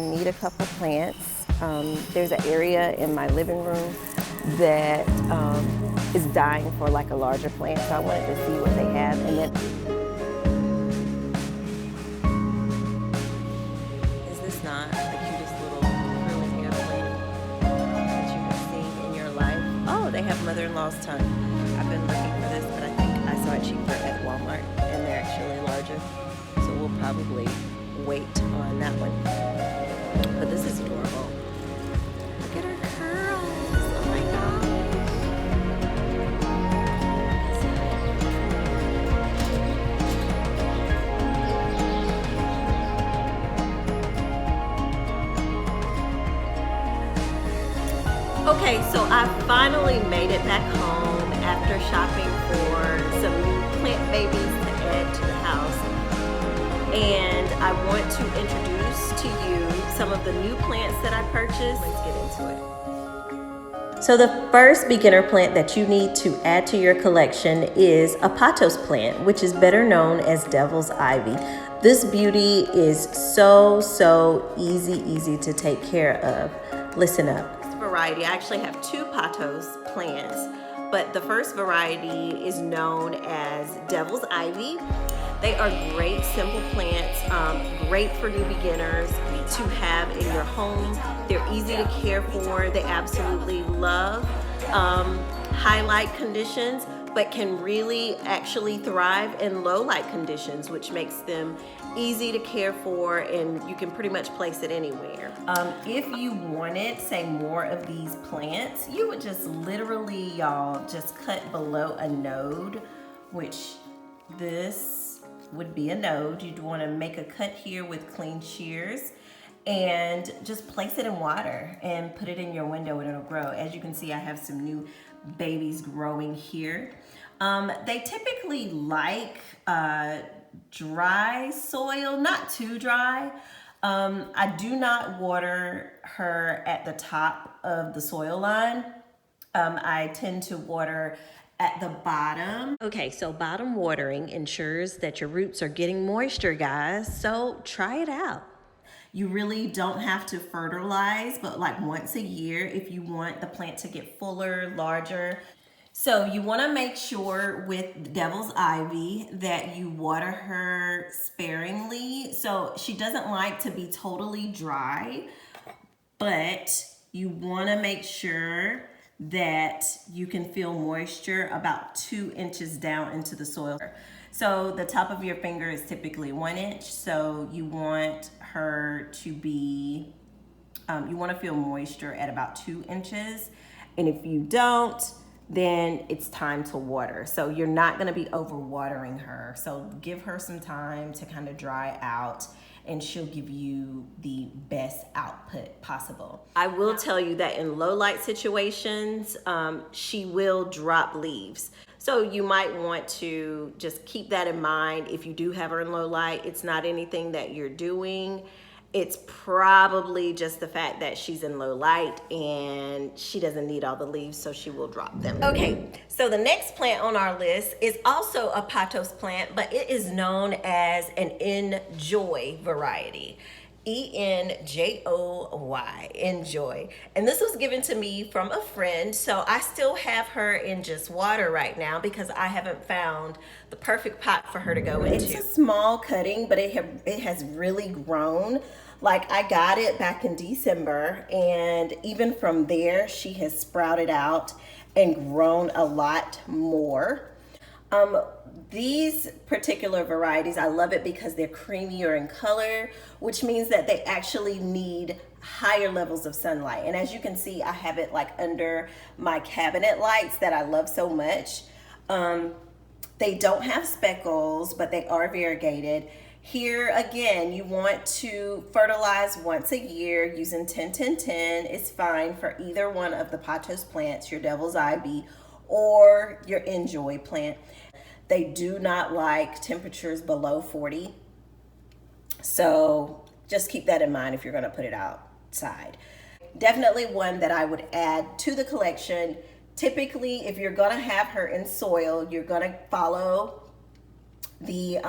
need a couple plants. There's an area in my living room that is dying for like a larger plant, so I wanted to see what they have. And then, is this not the cutest little curly hair plant that you have seen in your life? Oh, they have mother-in-law's tongue. I've been looking for this, but I think I saw it cheaper at Walmart, and they're actually larger. So we'll probably wait on that one. But this is adorable. Look at her curls. Oh my God. Okay, so I finally made it back home after shopping for some new plant babies to add to the house. And I want to introduce to you some of the new plants that I purchased. Let's get into it. So the first beginner plant that you need to add to your collection is a pothos plant, which is better known as devil's ivy. This beauty is so easy to take care of. Listen up. This variety, I actually have two pothos plants, but the first variety is known as devil's ivy. They are great, simple plants, great for new beginners to have in your home. They're easy to care for. They absolutely love high-light conditions, but can really actually thrive in low-light conditions, which makes them easy to care for, and you can pretty much place it anywhere. If you wanted, say, more of these plants, you would just literally, y'all, just cut below a node, which this would be a node. You'd want to make a cut here with clean shears and just place it in water and put it in your window and it'll grow. As you can see, I have some new babies growing here. They typically like dry soil, not too dry. I do not water her at the top of the soil line. I tend to water at the bottom. Okay, so bottom watering ensures that your roots are getting moisture, guys, so try it out. You really don't have to fertilize, but like once a year if you want the plant to get fuller, larger. So you want to make sure with devil's ivy that you water her sparingly. So she doesn't like to be totally dry, but you want to make sure that you can feel moisture about 2 inches down into the soil. So the top of your finger is typically 1 inch. So you want her to be, you want to feel moisture at about 2 inches. And if you don't, then it's time to water. So you're not going to be over watering her. So give her some time to kind of dry out, and she'll give you the best output possible. I will tell you that in low light situations, she will drop leaves. So you might want to just keep that in mind. If you do have her in low light, it's not anything that you're doing. It's probably just the fact that she's in low light and she doesn't need all the leaves, so she will drop them. Okay, so the next plant on our list is also a pothos plant, but it is known as an Enjoy variety. E-N-J-O-Y, Enjoy. And this was given to me from a friend, so I still have her in just water right now because I haven't found the perfect pot for her to go into. It's a small cutting, but it has really grown. Like, I got it back in December, and even from there, she has sprouted out and grown a lot more. These particular varieties, I love it because they're creamier in color, which means that they actually need higher levels of sunlight. And as you can see, I have it like under my cabinet lights that I love so much. They don't have speckles, but they are variegated. Here again, you want to fertilize once a year using 10-10-10. It's fine for either one of the pothos plants, your devil's ivy or your Enjoy plant. They do not like temperatures below 40. So just keep that in mind if you're going to put it outside. Definitely one that I would add to the collection. Typically, if you're going to have her in soil, you're going to follow the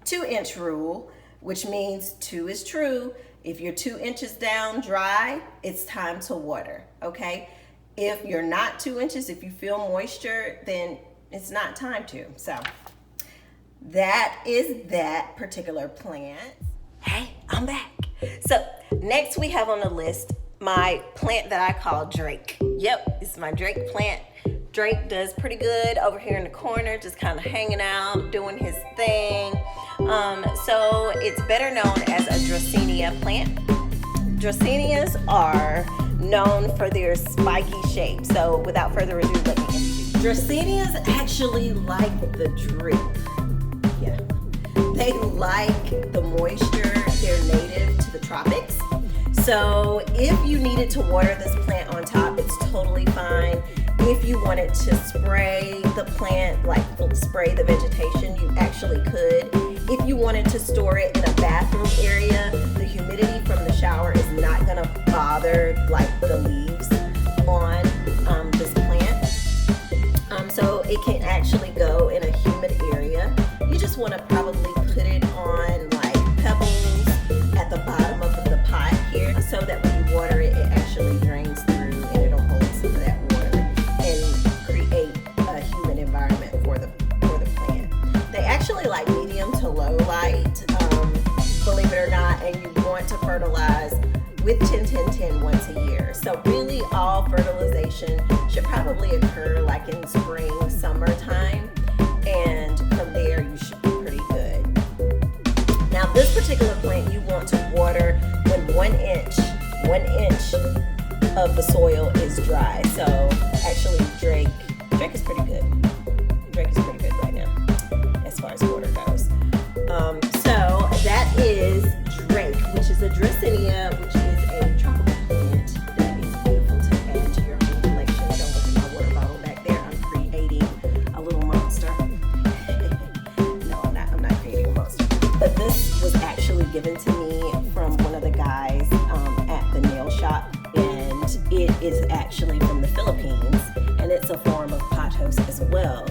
2-inch rule, which means 2 is true If you're 2 inches down dry, it's time to water, okay? If you're not 2 inches, if you feel moisture, then it's not time to. So that is that particular plant. Hey, I'm back. So next we have on the list my plant that I call Drake. Yep, it's my Drake plant. Drake does pretty good over here in the corner, just kind of hanging out, doing his thing. So it's better known as a Dracaena plant. Dracaenas are known for their spiky shape. So without further ado, let me introduce. Dracaenas actually like the drip. Yeah, they like the moisture. They're native to the tropics. So if you needed to water this plant on top, it's totally fine. If you wanted to spray the plant, like spray the vegetation, you actually could. If you wanted to store it in a bathroom area, the humidity from the shower is not gonna bother like the leaves on this plant. So it can actually go in a humid area. You just wanna probably put it on like pebbles at the bottom of the pot here, so that when you water it, it actually drains through and it'll hold some of that water and create a humid environment for the plant. They actually like medium to low light, believe it or not, and you want to fertilize with 10-10-10 once a year. So really all fertilization should probably occur like in spring, summertime, and from there you should be pretty good. Now this particular plant you want to water when 1 inch of the soil is dry. So actually Drake is pretty good. Drake is pretty good right now as far as water goes. So that is Drake, which is a Dracaena, which is a tropical plant that is beautiful to add to your home collection. Don't look at my water bottle back there. I'm creating a little monster. No, I'm not creating a monster. But this was actually given to me from one of the guys at the nail shop, and it is actually from the Philippines, and it's a form of pothos as well.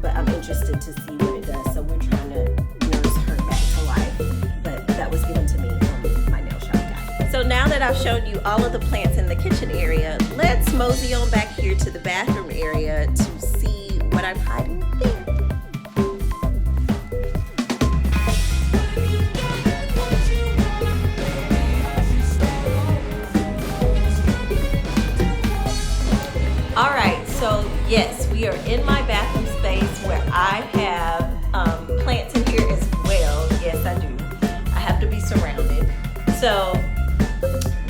But I'm interested to see what it does, so we're trying to nurse her back to life. But that was given to me from my nail shop guy. So now that I've shown you all of the plants in the kitchen area, let's mosey on back here to the bathroom area to see what I'm hiding there. All right, so yes, we are in my bathroom space where I have plants in here as well. Yes, I do. I have to be surrounded. So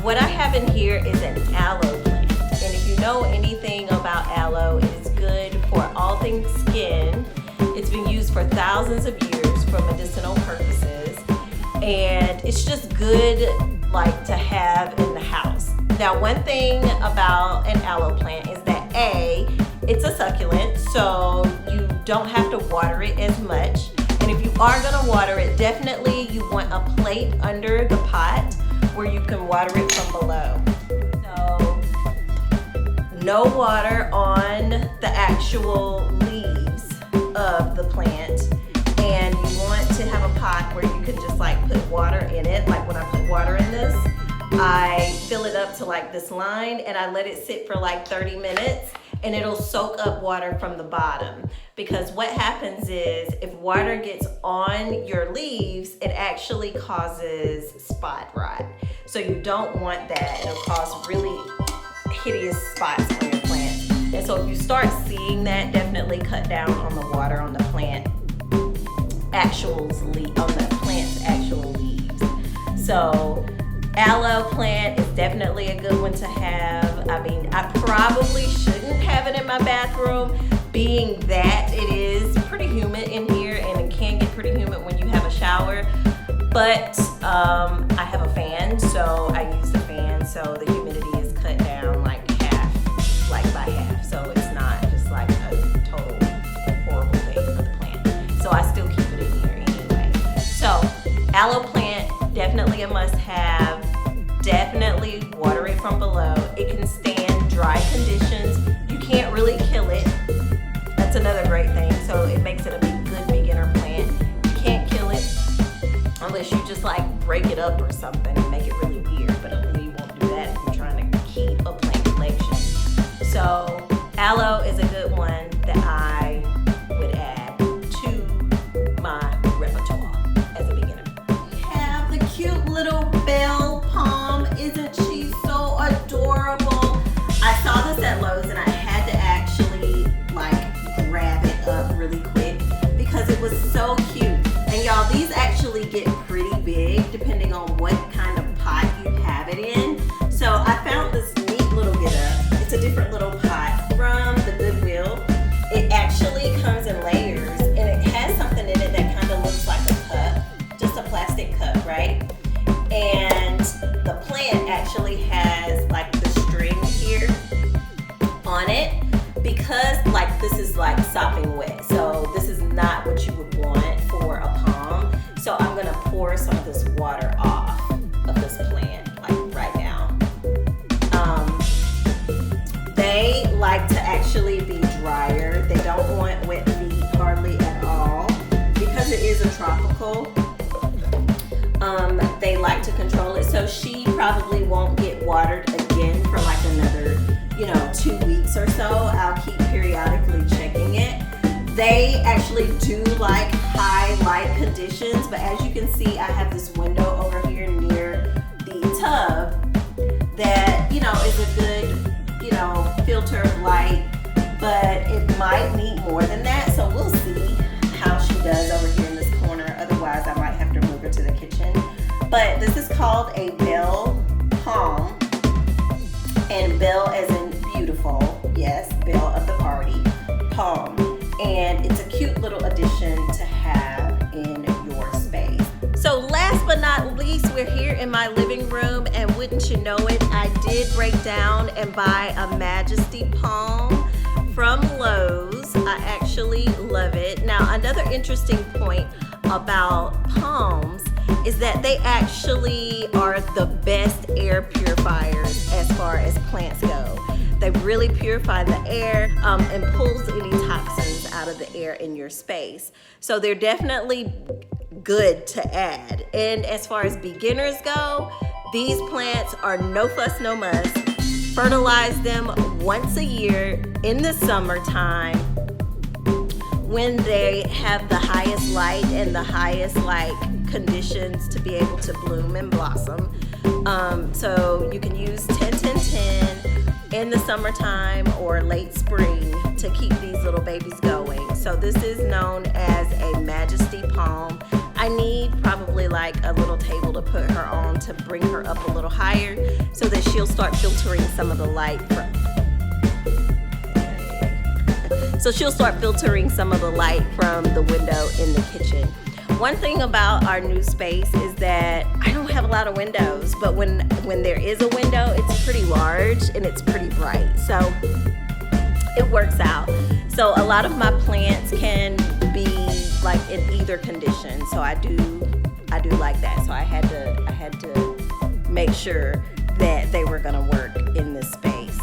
what I have in here is an aloe plant. And if you know anything about aloe, it is good for all things skin. It's been used for thousands of years for medicinal purposes. And it's just good like to have in the house. Now, one thing about an aloe plant is that it's a succulent, so you don't have to water it as much. And if you are gonna water it, definitely you want a plate under the pot where you can water it from below. So no water on the actual leaves of the plant. And you want to have a pot where you can just like put water in it. Like when I put water in this, I fill it up to like this line and I let it sit for like 30 minutes and it'll soak up water from the bottom. Because what happens is if water gets on your leaves, it actually causes spot rot. So you don't want that. It'll cause really hideous spots on your plant. And so if you start seeing that, definitely cut down on the water on the plant's actual leaves. So aloe plant is definitely a good one to have. I mean, I probably shouldn't have it in my bathroom, being that it is pretty humid in here and it can get pretty humid when you have a shower. But I have a fan, so I use the fan, so the humidity is cut down like half, like by half. So it's not just like a total horrible thing for the plant. So I still keep it in here anyway. So aloe plant, definitely a must have. Definitely water it from below. It can stand dry conditions. You can't really kill it. That's another great thing. So it makes it a good beginner plant. You can't kill it unless you just like break it up or something and make actually has like the string here on it because like this is like sopping wet. So this is not what you would want for a palm. So I'm gonna pour some of this water off of this plant like right now. They like to actually be drier. They don't want wet feet hardly at all because it is a tropical. They like to control it, so she probably won't get watered again for like another, 2 weeks or so. I'll keep periodically checking it. They actually do like high light conditions, but as you can see, I have this window over here near the tub that, is a good, filter of light, but it might need more than that, so we'll see how she does over here in this corner. Otherwise, I might have to move her to the kitchen. But this is called a bell palm, and bell as in beautiful, yes, belle of the party, palm. And it's a cute little addition to have in your space. So last but not least, we're here in my living room, and wouldn't you know it, I did break down and buy a Majesty palm from Lowe's. I actually love it. Now, another interesting point about palms is that they actually are the best air purifiers as far as plants go. They really purify the air and pulls any toxins out of the air in your space. So they're definitely good to add. And as far as beginners go, these plants are no fuss, no muss. Fertilize them once a year in the summertime when they have the highest light and the highest conditions to be able to bloom and blossom. So you can use 10-10-10 in the summertime or late spring to keep these little babies going. So this is known as a Majesty palm. I need probably like a little table to put her on to bring her up a little higher so that she'll start filtering some of the light from the window in the kitchen. One thing about our new space is that I don't have a lot of windows, but when there is a window, it's pretty large and it's pretty bright. So it works out. So a lot of my plants can be like in either condition. So I do like that. So I had to make sure that they were gonna work in this space.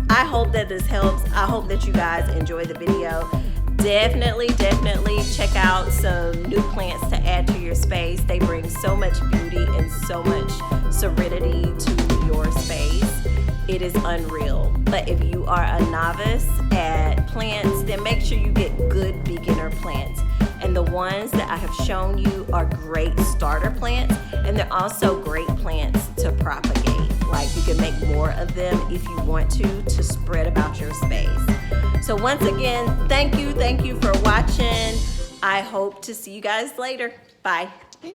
I hope that this helps. I hope that you guys enjoy the video. Definitely check out some new plants to add to your space. They bring so much beauty and so much serenity to your space. It is unreal. But if you are a novice at plants, then make sure you get good beginner plants. And the ones that I have shown you are great starter plants, and they're also great plants to propagate. Like you can make more of them if you want to spread about your space. So once again, thank you for watching. I hope to see you guys later. Bye.